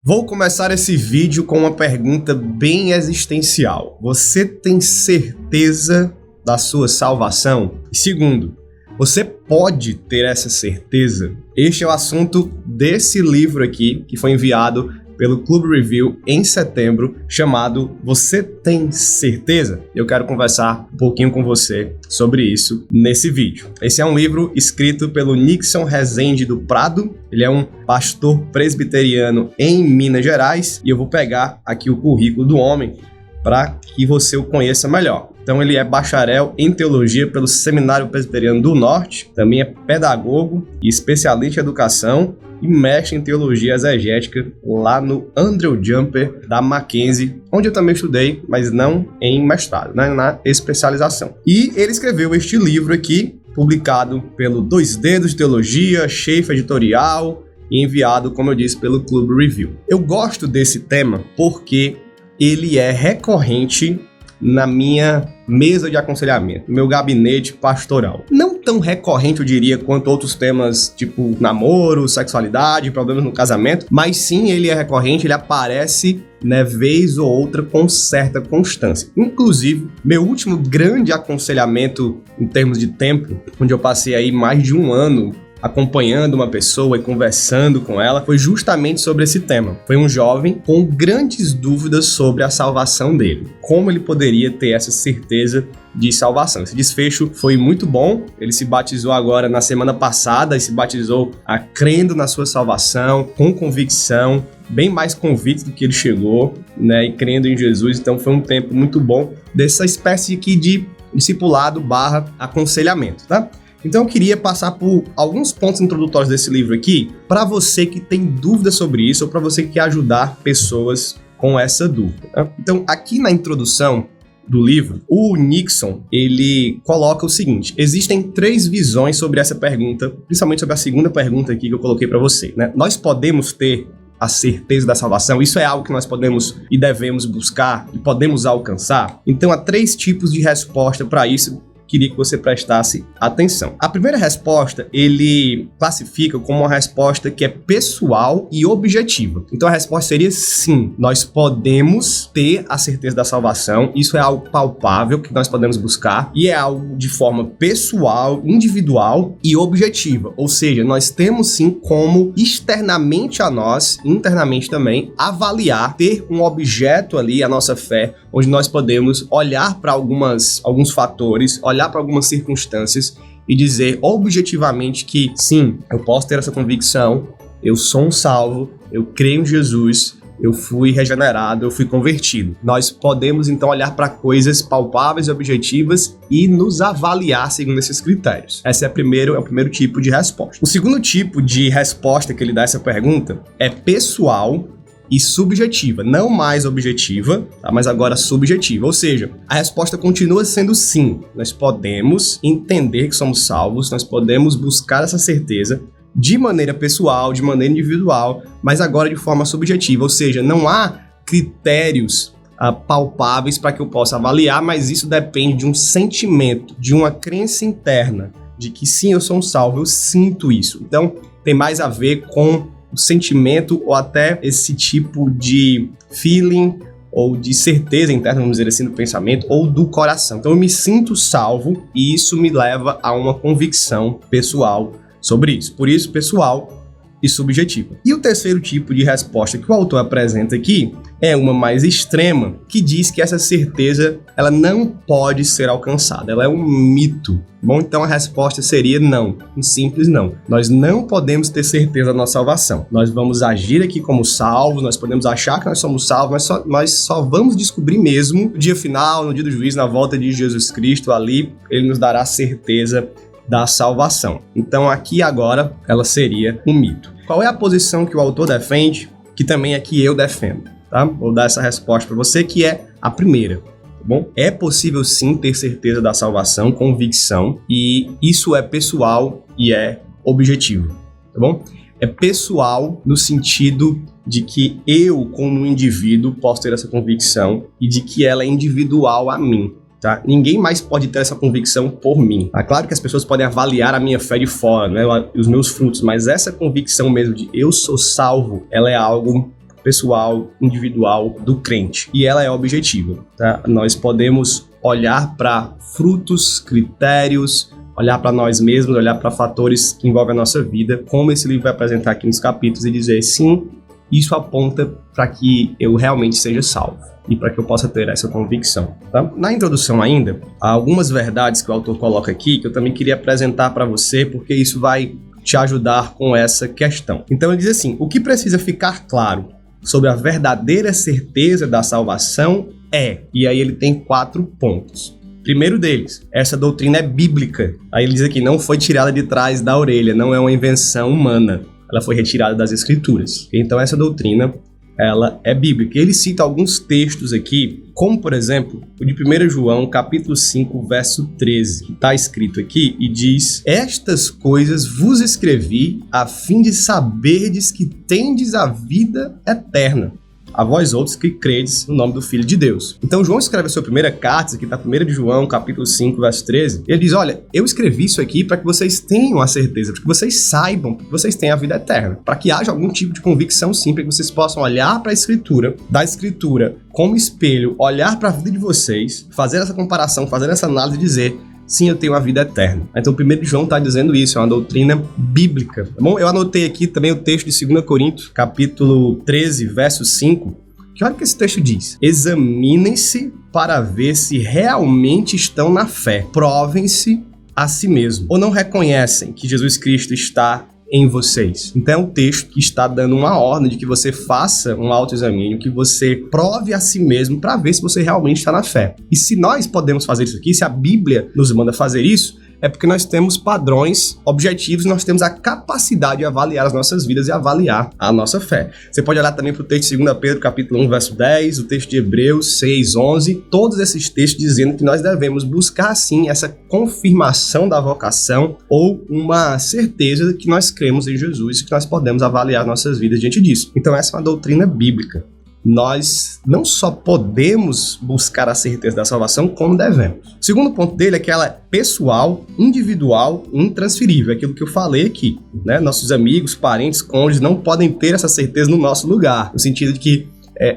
Vou começar esse vídeo com uma pergunta bem existencial. Você tem certeza da sua salvação? E segundo, você pode ter essa certeza? Este é o assunto desse livro aqui, que foi enviado pelo Clube Review em setembro, chamado Você Tem Certeza? Eu quero conversar um pouquinho com você sobre isso nesse vídeo. Esse é um livro escrito pelo Nixon Rezende do Prado. Ele é um pastor presbiteriano em Minas Gerais e eu vou pegar aqui o currículo do homem para que você o conheça melhor. Então ele é bacharel em teologia pelo Seminário Presbiteriano do Norte, também é pedagogo e especialista em educação e mestre em teologia exegética lá no Andrew Jumper da Mackenzie, onde eu também estudei, mas não em mestrado, né, na especialização. E ele escreveu este livro aqui, publicado pelo Dois Dedos de Teologia, Schaeffer Editorial e enviado, como eu disse, pelo Clube Review. Eu gosto desse tema porque ele é recorrente na minha mesa de aconselhamento, meu gabinete pastoral. Não tão recorrente, eu diria, quanto outros temas tipo namoro, sexualidade, problemas no casamento, mas sim ele é recorrente, ele aparece, né, vez ou outra com certa constância. Inclusive, meu último grande aconselhamento em termos de tempo, onde eu passei aí mais de um ano acompanhando uma pessoa e conversando com ela, foi justamente sobre esse tema. Foi um jovem com grandes dúvidas sobre a salvação dele. Como ele poderia ter essa certeza de salvação? Esse desfecho foi muito bom. Ele se batizou agora na semana passada e se batizou crendo na sua salvação, com convicção, bem mais convicto do que ele chegou, né, e crendo em Jesus. Então foi um tempo muito bom dessa espécie aqui de discipulado / aconselhamento, tá? Então eu queria passar por alguns pontos introdutórios desse livro aqui para você que tem dúvidas sobre isso ou para você que quer ajudar pessoas com essa dúvida, né? Então aqui na introdução do livro, o Nixon, ele coloca o seguinte: existem 3 visões sobre essa pergunta, principalmente sobre a segunda pergunta aqui que eu coloquei para você, né? Nós podemos ter a certeza da salvação? Isso é algo que nós podemos e devemos buscar e podemos alcançar? Então há 3 tipos de resposta para isso. Queria que você prestasse atenção. A primeira resposta, ele classifica como uma resposta que é pessoal e objetiva. Então a resposta seria sim, nós podemos ter a certeza da salvação, isso é algo palpável que nós podemos buscar e é algo de forma pessoal, individual e objetiva. Ou seja, nós temos sim como externamente a nós, internamente também, avaliar, ter um objeto ali, a nossa fé, onde nós podemos olhar para alguns fatores, olhar para algumas circunstâncias e dizer objetivamente que sim, eu posso ter essa convicção, eu sou um salvo, eu creio em Jesus, eu fui regenerado, eu fui convertido. Nós podemos então olhar para coisas palpáveis e objetivas e nos avaliar segundo esses critérios. Esse é o primeiro tipo de resposta. O segundo tipo de resposta que ele dá a essa pergunta é pessoal e subjetiva, não mais objetiva, tá? Mas agora subjetiva, ou seja, a resposta continua sendo sim, nós podemos entender que somos salvos, nós podemos buscar essa certeza de maneira pessoal, de maneira individual, mas agora de forma subjetiva, ou seja, não há critérios palpáveis para que eu possa avaliar, mas isso depende de um sentimento, de uma crença interna, de que sim, eu sou um salvo, eu sinto isso. Então, tem mais a ver com o sentimento ou até esse tipo de feeling ou de certeza interna, vamos dizer assim, do pensamento ou do coração. Então eu me sinto salvo e isso me leva a uma convicção pessoal sobre isso. Por isso, pessoal e subjetiva. E o terceiro tipo de resposta que o autor apresenta aqui é uma mais extrema, que diz que essa certeza ela não pode ser alcançada, ela é um mito. Bom, então a resposta seria não, um simples não. Nós não podemos ter certeza da nossa salvação. Nós vamos agir aqui como salvos, nós podemos achar que nós somos salvos, mas nós só vamos descobrir mesmo no dia final, no dia do juízo, na volta de Jesus Cristo, ali ele nos dará certeza da salvação. Então aqui agora ela seria um mito. Qual é a posição que o autor defende, que também é que eu defendo, tá? Vou dar essa resposta para você, que é a primeira, tá bom? É possível sim ter certeza da salvação, convicção, e isso é pessoal e é objetivo, tá bom? É pessoal no sentido de que eu, como indivíduo, posso ter essa convicção e de que ela é individual a mim. Tá? Ninguém mais pode ter essa convicção por mim. Tá? Claro que as pessoas podem avaliar a minha fé de fora, né? Os meus frutos, mas essa convicção mesmo de eu sou salvo, ela é algo pessoal, individual do crente. E ela é objetiva, tá? Nós podemos olhar para frutos, critérios, olhar para nós mesmos, olhar para fatores que envolvem a nossa vida, como esse livro vai apresentar aqui nos capítulos, e dizer, sim, isso aponta para que eu realmente seja salvo e para que eu possa ter essa convicção. Tá? Na introdução ainda, há algumas verdades que o autor coloca aqui que eu também queria apresentar para você, porque isso vai te ajudar com essa questão. Então ele diz assim, o que precisa ficar claro sobre a verdadeira certeza da salvação e aí ele tem 4 pontos. Primeiro deles, essa doutrina é bíblica. Aí ele diz aqui, não foi tirada de trás da orelha, não é uma invenção humana. Ela foi retirada das escrituras. Então essa doutrina, ela é bíblica. Ele cita alguns textos aqui, como por exemplo, o de 1 João, capítulo 5, verso 13, que está escrito aqui e diz, estas coisas vos escrevi a fim de saberdes que tendes a vida eterna, a vós outros que credes no nome do Filho de Deus. Então João escreve a sua primeira carta, aqui está 1 de João, capítulo 5, verso 13, ele diz, olha, eu escrevi isso aqui para que vocês tenham a certeza, para que vocês saibam que vocês têm a vida eterna, para que haja algum tipo de convicção sim, para que vocês possam olhar para a Escritura, da Escritura como espelho, olhar para a vida de vocês, fazer essa comparação, fazer essa análise e dizer, sim, eu tenho a vida eterna. Então, o 1 João está dizendo isso, é uma doutrina bíblica. Tá bom? Eu anotei aqui também o texto de 2 Coríntios, capítulo 13, verso 5, que olha o que esse texto diz. Examinem-se para ver se realmente estão na fé. Provem-se a si mesmos. Ou não reconhecem que Jesus Cristo está em vocês. Então é um texto que está dando uma ordem de que você faça um autoexamínio, que você prove a si mesmo para ver se você realmente está na fé. E se nós podemos fazer isso aqui, se a Bíblia nos manda fazer isso, é porque nós temos padrões objetivos, nós temos a capacidade de avaliar as nossas vidas e avaliar a nossa fé. Você pode olhar também para o texto de 2 Pedro, capítulo 1, verso 10, o texto de Hebreus 6, 11, todos esses textos dizendo que nós devemos buscar, sim, essa confirmação da vocação ou uma certeza de que nós cremos em Jesus e que nós podemos avaliar nossas vidas diante disso. Então essa é uma doutrina bíblica. Nós não só podemos buscar a certeza da salvação, como devemos. O segundo ponto dele é que ela é pessoal, individual e intransferível. Aquilo que eu falei aqui, né? Nossos amigos, parentes, cônjuges não podem ter essa certeza no nosso lugar. No sentido de que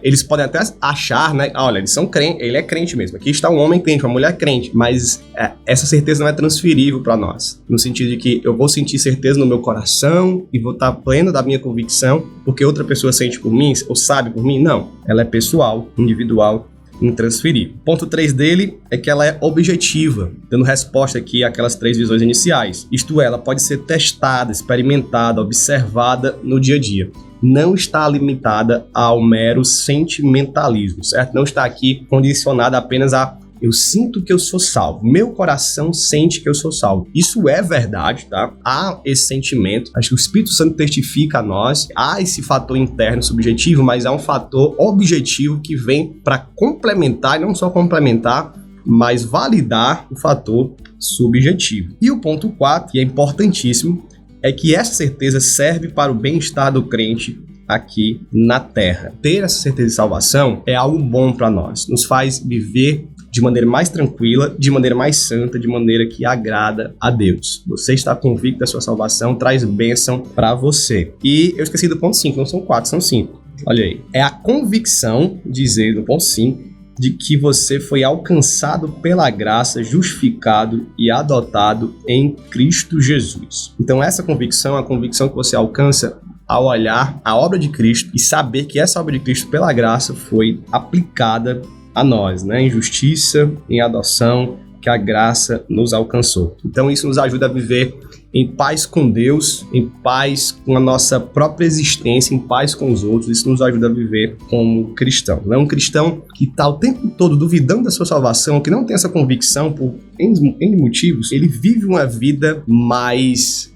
eles podem até achar, né? Olha, eles são crentes, ele é crente mesmo. Aqui está um homem crente, uma mulher crente. Mas essa certeza não é transferível para nós. No sentido de que eu vou sentir certeza no meu coração e vou estar pleno da minha convicção porque outra pessoa sente por mim ou sabe por mim. Não. Ela é pessoal, individual, intransferível. Ponto 3 dele é que ela é objetiva, dando resposta aqui àquelas 3 visões iniciais. Isto é, ela pode ser testada, experimentada, observada no dia a dia. Não está limitada ao mero sentimentalismo, certo? Não está aqui condicionada apenas a eu sinto que eu sou salvo, meu coração sente que eu sou salvo. Isso é verdade, tá? Há esse sentimento, acho que o Espírito Santo testifica a nós, há esse fator interno subjetivo, mas há um fator objetivo que vem para complementar, e não só complementar, mas validar o fator subjetivo. E o ponto 4, que é importantíssimo, é que essa certeza serve para o bem-estar do crente aqui na Terra. Ter essa certeza de salvação é algo bom para nós, nos faz viver de maneira mais tranquila, de maneira mais santa, de maneira que agrada a Deus. Você está convicto da sua salvação, traz bênção para você. E eu esqueci do ponto 5, não são 4, são 5. Olha aí. É a convicção, dizer no ponto 5, de que você foi alcançado pela graça, justificado e adotado em Cristo Jesus. Então essa convicção é a convicção que você alcança ao olhar a obra de Cristo e saber que essa obra de Cristo pela graça foi aplicada a nós, né? Em justiça, em adoção, que a graça nos alcançou. Então isso nos ajuda a viver em paz com Deus, em paz com a nossa própria existência, em paz com os outros. Isso nos ajuda a viver como cristão. Não é um cristão que está o tempo todo duvidando da sua salvação, que não tem essa convicção por N motivos. Ele vive uma vida mais,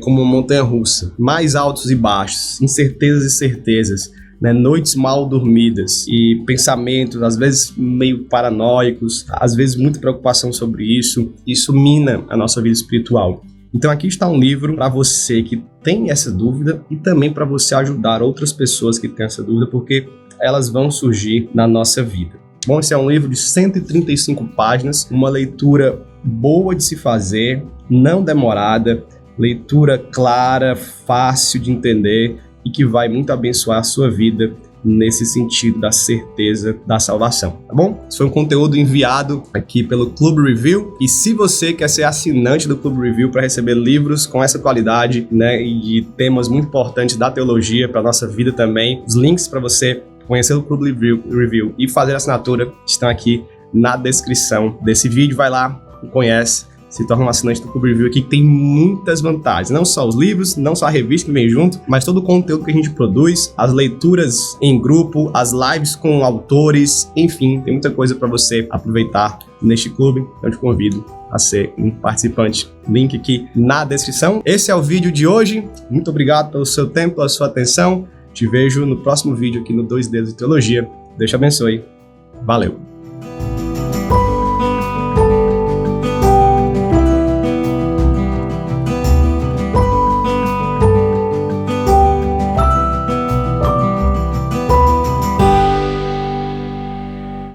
como uma montanha-russa, mais altos e baixos, incertezas e certezas, noites mal dormidas e pensamentos, às vezes meio paranoicos, às vezes muita preocupação sobre isso. Isso mina a nossa vida espiritual. Então aqui está um livro para você que tem essa dúvida e também para você ajudar outras pessoas que têm essa dúvida, porque elas vão surgir na nossa vida. Bom, esse é um livro de 135 páginas, uma leitura boa de se fazer, não demorada, leitura clara, fácil de entender e que vai muito abençoar a sua vida nesse sentido da certeza da salvação, tá bom? Esse foi um conteúdo enviado aqui pelo Clube Review, e se você quer ser assinante do Clube Review para receber livros com essa qualidade, né, e temas muito importantes da teologia para nossa vida também, os links para você conhecer o Clube Review e fazer a assinatura estão aqui na descrição desse vídeo. Vai lá, conhece, se torna um assinante do Clube Review aqui, que tem muitas vantagens. Não só os livros, não só a revista que vem junto, mas todo o conteúdo que a gente produz, as leituras em grupo, as lives com autores, enfim, tem muita coisa para você aproveitar neste clube. Então eu te convido a ser um participante. Link aqui na descrição. Esse é o vídeo de hoje. Muito obrigado pelo seu tempo, pela sua atenção. Te vejo no próximo vídeo aqui no 2 Dedos de Teologia. Deus te abençoe. Valeu!